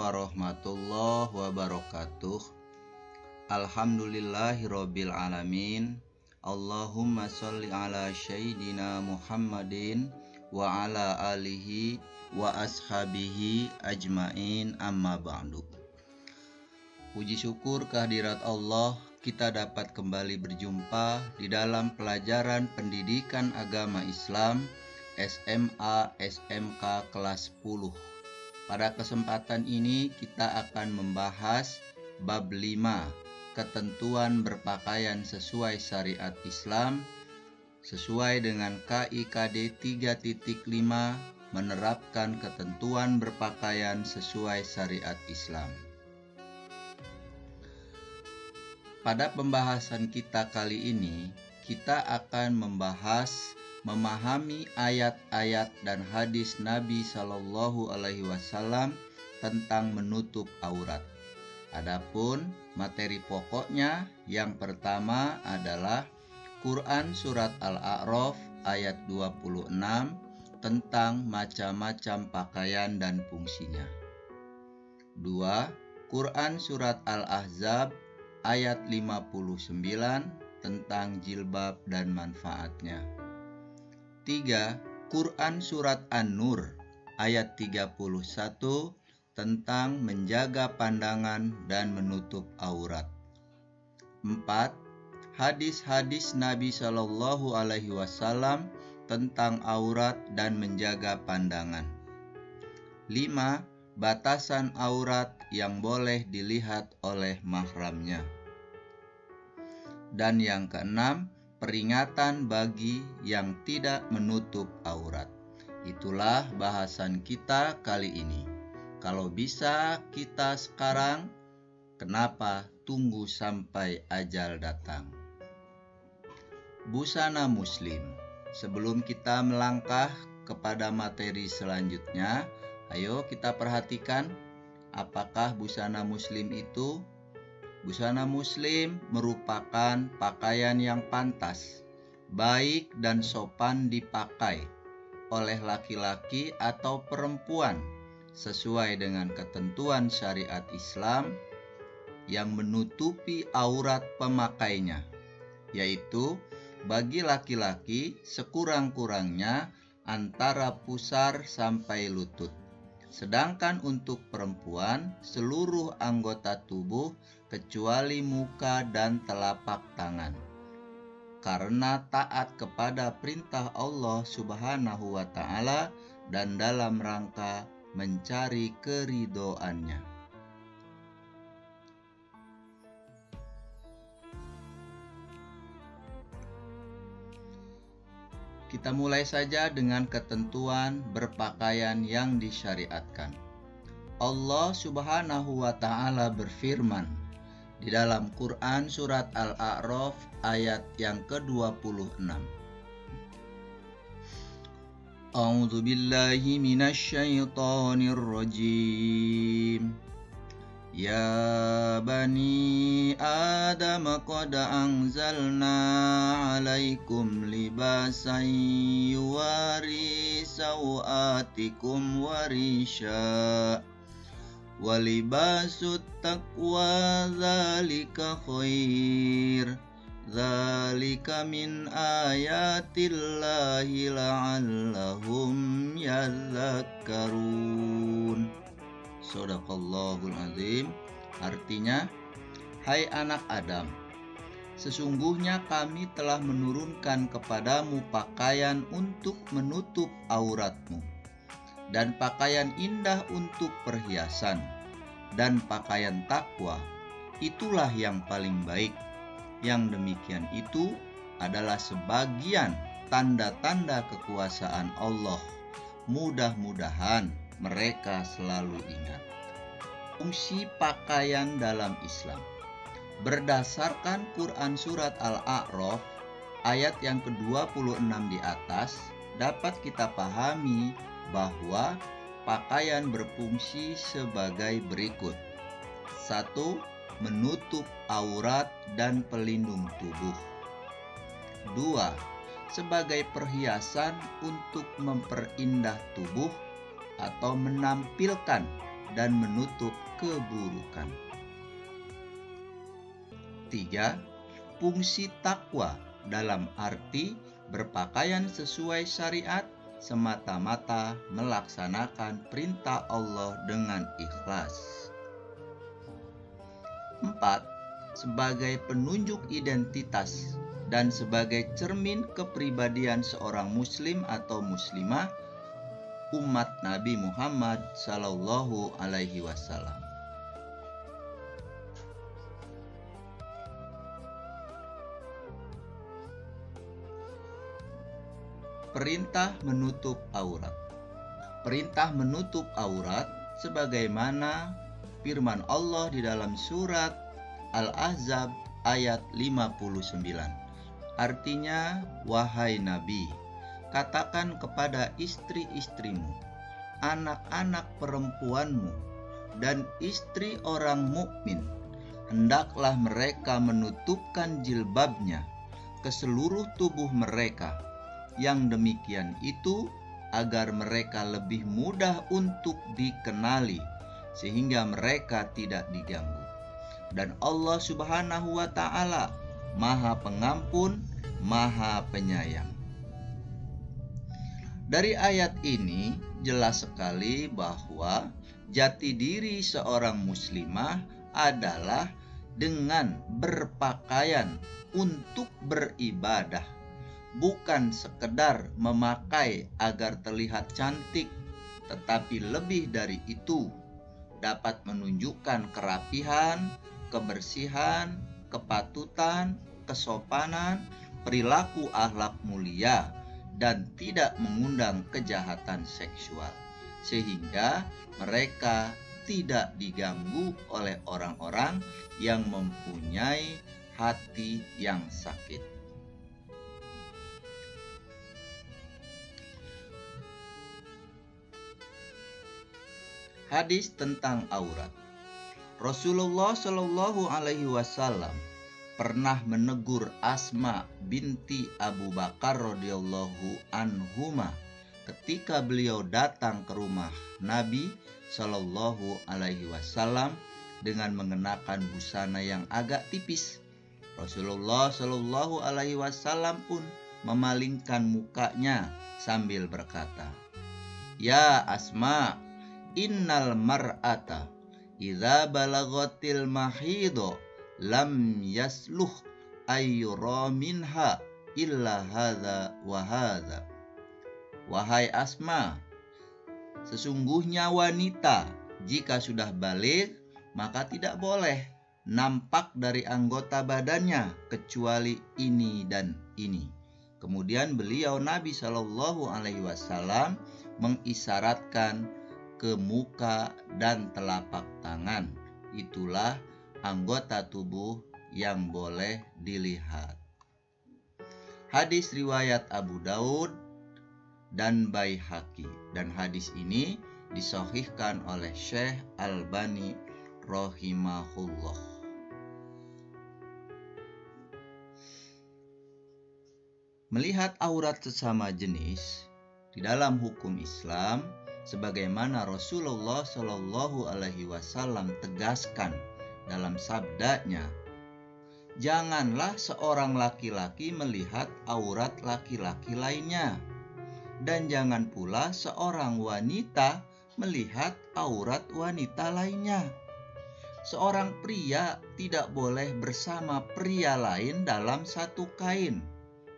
warahmatullahi wabarakatuh. Alhamdulillahirabbil alamin. Allahumma sholli ala sayyidina Muhammadin wa ala alihi wa ashabihi ajmain, amma ba'du. Puji syukur kehadirat Allah, kita dapat kembali berjumpa di dalam pelajaran pendidikan agama Islam SMA SMK kelas 10. Pada kesempatan ini kita akan membahas bab 5, ketentuan berpakaian sesuai syariat Islam sesuai dengan KIKD 3.5, menerapkan ketentuan berpakaian sesuai syariat Islam. Pada pembahasan kita kali ini, kita akan membahas memahami ayat-ayat dan hadis Nabi Shallallahu Alaihi Wasallam tentang menutup aurat. Adapun materi pokoknya, yang pertama adalah Quran Surat Al-A'raf ayat 26 tentang macam-macam pakaian dan fungsinya. 2. Quran Surat Al-Ahzab ayat 59 tentang jilbab dan manfaatnya. 3. Quran Surat An-Nur ayat 31 tentang menjaga pandangan dan menutup aurat. 4. Hadis-hadis Nabi Shallallahu Alaihi Wasallam tentang aurat dan menjaga pandangan. 5. Batasan aurat yang boleh dilihat oleh mahramnya. Dan yang keenam, peringatan bagi yang tidak menutup aurat. Itulah bahasan kita kali ini. Kalau bisa kita sekarang, kenapa tunggu sampai ajal datang? Busana muslim. Sebelum kita melangkah kepada materi selanjutnya, ayo kita perhatikan apakah busana muslim itu. Busana muslim merupakan pakaian yang pantas, baik dan sopan dipakai oleh laki-laki atau perempuan sesuai dengan ketentuan syariat Islam yang menutupi aurat pemakainya, yaitu bagi laki-laki sekurang-kurangnya antara pusar sampai lutut. Sedangkan untuk perempuan, seluruh anggota tubuh kecuali muka dan telapak tangan. Karena taat kepada perintah Allah Subhanahu wa Ta'ala dan dalam rangka mencari keridhoannya. Kita mulai saja dengan ketentuan berpakaian yang disyariatkan. Allah Subhanahu wa Ta'ala berfirman di dalam Quran Surat Al-A'raf ayat yang ke-26. A'udzu billahi minasyaitonir rajim. Ya bani Adam qad anzalna alaikum libasan yuwari sawatikum warisha wa libasut taqwa dzalika khair dzalika min ayatillahi la'allahum yadhakkarun. Shadaqallahul azim. Artinya, hai anak Adam, sesungguhnya kami telah menurunkan kepadamu pakaian untuk menutup auratmu, dan pakaian indah untuk perhiasan, dan pakaian takwa, itulah yang paling baik. Yang demikian itu adalah sebagian tanda-tanda kekuasaan Allah. Mudah-mudahan mereka selalu ingat. Fungsi pakaian dalam Islam. Berdasarkan Quran Surat Al-A'raf ayat yang ke-26 di atas, dapat kita pahami bahwa pakaian berfungsi sebagai berikut. 1. Menutup aurat dan pelindung tubuh. 2. Sebagai perhiasan untuk memperindah tubuh atau menampilkan dan menutup keburukan. 3. Fungsi takwa dalam arti berpakaian sesuai syariat, semata-mata melaksanakan perintah Allah dengan ikhlas. 4. Sebagai penunjuk identitas dan sebagai cermin kepribadian seorang muslim atau muslimah umat Nabi Muhammad sallallahu alaihi wasallam. Perintah menutup aurat. Perintah menutup aurat sebagaimana firman Allah di dalam surat Al-Ahzab ayat 59. Artinya, wahai Nabi, katakan kepada istri-istrimu, anak-anak perempuanmu, dan istri orang mukmin, hendaklah mereka menutupkan jilbabnya ke seluruh tubuh mereka. Yang demikian itu agar mereka lebih mudah untuk dikenali, sehingga mereka tidak diganggu. Dan Allah Subhanahu wa Ta'ala Maha Pengampun, Maha Penyayang. Dari ayat ini jelas sekali bahwa jati diri seorang muslimah adalah dengan berpakaian untuk beribadah, bukan sekedar memakai agar terlihat cantik, tetapi lebih dari itu dapat menunjukkan kerapihan, kebersihan, kepatutan, kesopanan, perilaku akhlak mulia, dan tidak mengundang kejahatan seksual, sehingga mereka tidak diganggu oleh orang-orang yang mempunyai hati yang sakit. Hadis tentang aurat. Rasulullah Shallallahu Alaihi Wasallam pernah menegur Asma binti Abu Bakar radhiyallahu anhuma ketika beliau datang ke rumah Nabi Shallallahu Alaihi Wasallam dengan mengenakan busana yang agak tipis. Rasulullah Shallallahu Alaihi Wasallam pun memalingkan mukanya sambil berkata, "Ya Asma, innal mar'ata idza balagatil mahido lam yasluh ayyura minha illa hadza wa hadza." Wahai Asma, sesungguhnya wanita jika sudah balik maka tidak boleh nampak dari anggota badannya kecuali ini dan ini. Kemudian beliau Nabi Shallallahu Alaihi Wasallam mengisyaratkan ke muka dan telapak tangan. Itulah anggota tubuh yang boleh dilihat. Hadis riwayat Abu Daud dan Baihaqi, dan hadis ini disahihkan oleh Syekh Albani rahimahullah. Melihat aurat sesama jenis di dalam hukum Islam, sebagaimana Rasulullah Shallallahu Alaihi Wasallam tegaskan dalam sabdanya, janganlah seorang laki-laki melihat aurat laki-laki lainnya, dan jangan pula seorang wanita melihat aurat wanita lainnya. Seorang pria tidak boleh bersama pria lain dalam satu kain,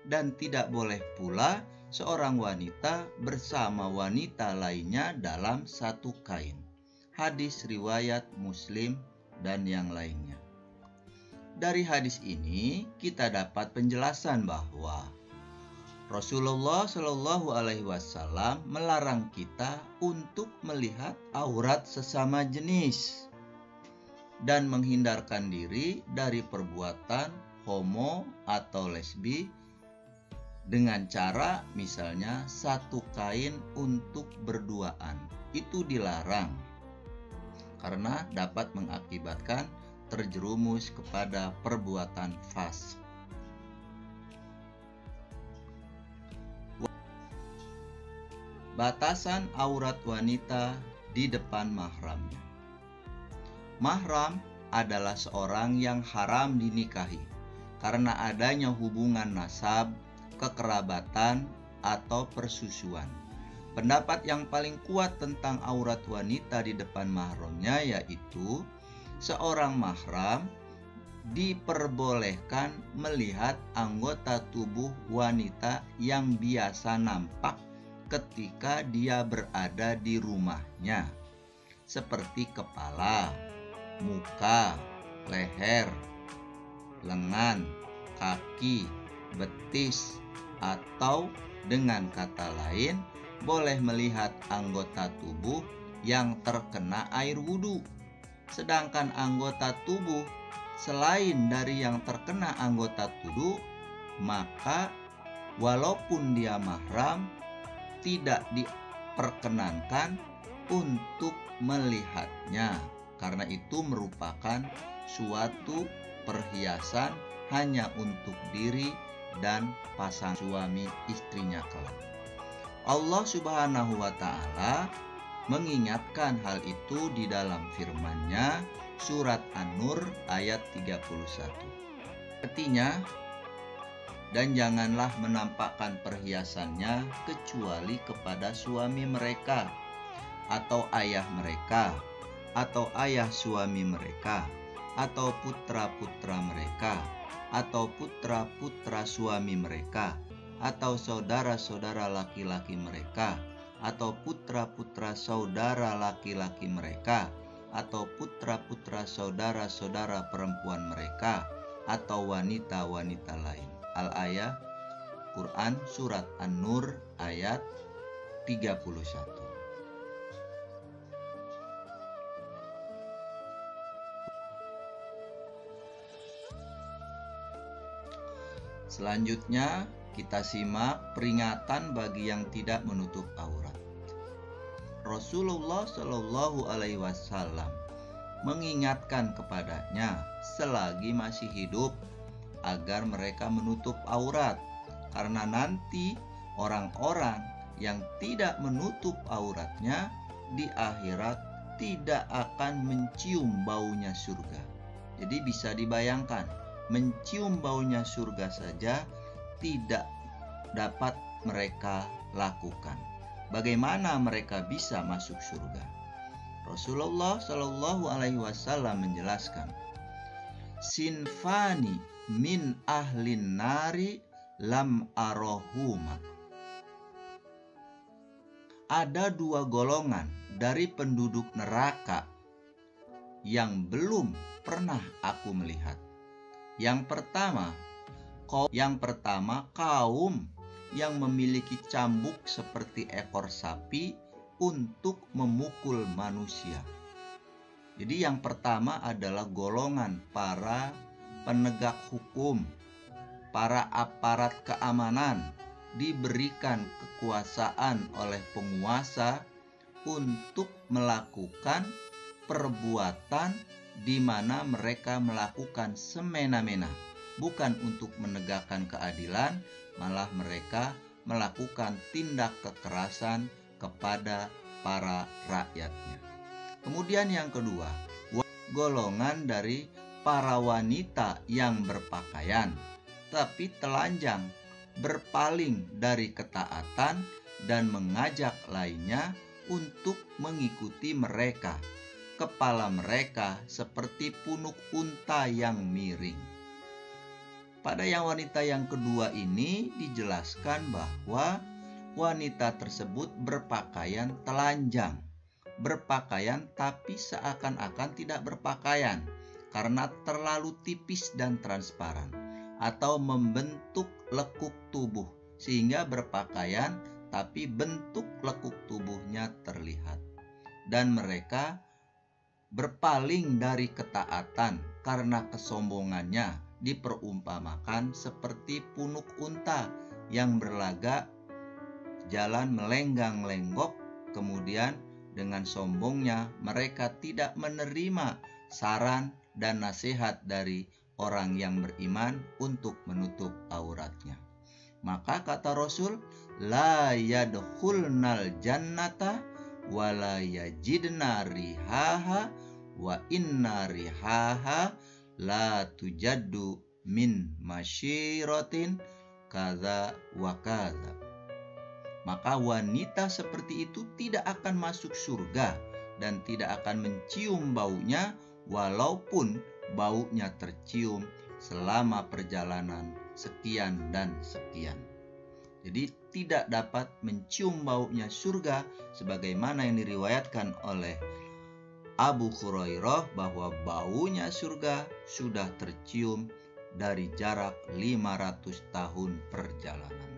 dan tidak boleh pula seorang wanita bersama wanita lainnya dalam satu kain. Hadis riwayat Muslim dan yang lainnya. Dari hadis ini kita dapat penjelasan bahwa Rasulullah Shallallahu Alaihi Wasallam melarang kita untuk melihat aurat sesama jenis dan menghindarkan diri dari perbuatan homo atau lesbi dengan cara misalnya satu kain untuk berduaan. Itu dilarang karena dapat mengakibatkan terjerumus kepada perbuatan fasik. Batasan aurat wanita di depan mahramnya. Mahram adalah seorang yang haram dinikahi karena adanya hubungan nasab, kekerabatan, atau persusuan. Pendapat yang paling kuat tentang aurat wanita di depan mahramnya yaitu seorang mahram diperbolehkan melihat anggota tubuh wanita yang biasa nampak ketika dia berada di rumahnya, seperti kepala, muka, leher, lengan, kaki, betis, atau dengan kata lain boleh melihat anggota tubuh yang terkena air wudhu. Sedangkan anggota tubuh selain dari yang terkena anggota wudhu, maka walaupun dia mahram tidak diperkenankan untuk melihatnya, karena itu merupakan suatu perhiasan hanya untuk diri dan pasangan suami istrinya kelak. Allah Subhanahu wa Ta'ala mengingatkan hal itu di dalam firman-Nya surat An-Nur ayat 31. Artinya, dan janganlah menampakkan perhiasannya kecuali kepada suami mereka, atau ayah mereka, atau ayah suami mereka, atau putra-putra mereka, atau putra-putra suami mereka, atau saudara-saudara laki-laki mereka, atau putra-putra saudara laki-laki mereka, atau putra-putra saudara-saudara perempuan mereka, atau wanita-wanita lain. Al-Ayah, Quran surat An-Nur ayat 31. Selanjutnya kita simak peringatan bagi yang tidak menutup aurat. Rasulullah Shallallahu Alaihi Wasallam mengingatkan kepadanya selagi masih hidup agar mereka menutup aurat, karena nanti orang-orang yang tidak menutup auratnya di akhirat tidak akan mencium baunya surga. Jadi bisa dibayangkan, mencium baunya surga saja tidak dapat mereka lakukan. Bagaimana mereka bisa masuk surga? Rasulullah Shallallahu Alaihi Wasallam menjelaskan, sinfani min ahlin nari lam arohuma. Ada dua golongan dari penduduk neraka yang belum pernah aku melihat. Yang pertama kaum yang memiliki cambuk seperti ekor sapi untuk memukul manusia. Jadi yang pertama adalah golongan para penegak hukum, para aparat keamanan, diberikan kekuasaan oleh penguasa untuk melakukan perbuatan di mana mereka melakukan semena-mena, bukan untuk menegakkan keadilan, malah mereka melakukan tindak kekerasan kepada para rakyatnya. Kemudian yang kedua, golongan dari para wanita yang berpakaian tapi telanjang, berpaling dari ketaatan dan mengajak lainnya untuk mengikuti mereka. Kepala mereka seperti punuk unta yang miring. Pada yang wanita yang kedua ini dijelaskan bahwa wanita tersebut berpakaian telanjang, berpakaian tapi seakan-akan tidak berpakaian karena terlalu tipis dan transparan, atau membentuk lekuk tubuh sehingga berpakaian tapi bentuk lekuk tubuhnya terlihat. Dan mereka berpaling dari ketaatan karena kesombongannya diperumpamakan seperti punuk unta yang berlagak jalan melenggang-lenggok. Kemudian dengan sombongnya mereka tidak menerima saran dan nasihat dari orang yang beriman untuk menutup auratnya. Maka kata Rasul, la yadkhulnal jannata wala yajidna rihaha wa inna rihaha la tujaddu min masyiratin kadza wa kadza. Maka wanita seperti itu tidak akan masuk surga dan tidak akan mencium baunya walaupun baunya tercium selama perjalanan sekian dan sekian. Jadi tidak dapat mencium baunya surga sebagaimana yang diriwayatkan oleh Abu Hurairah bahwa baunya surga sudah tercium dari jarak 500 tahun perjalanan.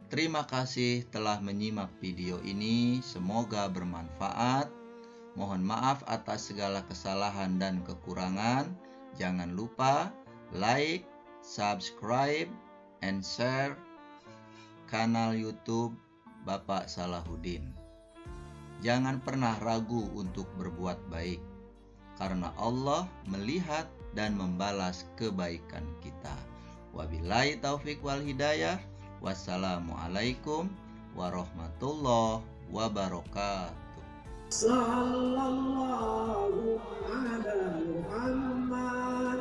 Terima kasih telah menyimak video ini, semoga bermanfaat. Mohon maaf atas segala kesalahan dan kekurangan. Jangan lupa like, subscribe, and share kanal YouTube Bapak Salahuddin. Jangan pernah ragu untuk berbuat baik, karena Allah melihat dan membalas kebaikan kita. Wabillahi taufik wal hidayah. Wassalamualaikum warahmatullahi wabarakatuh. Sallallahu ala Muhammad.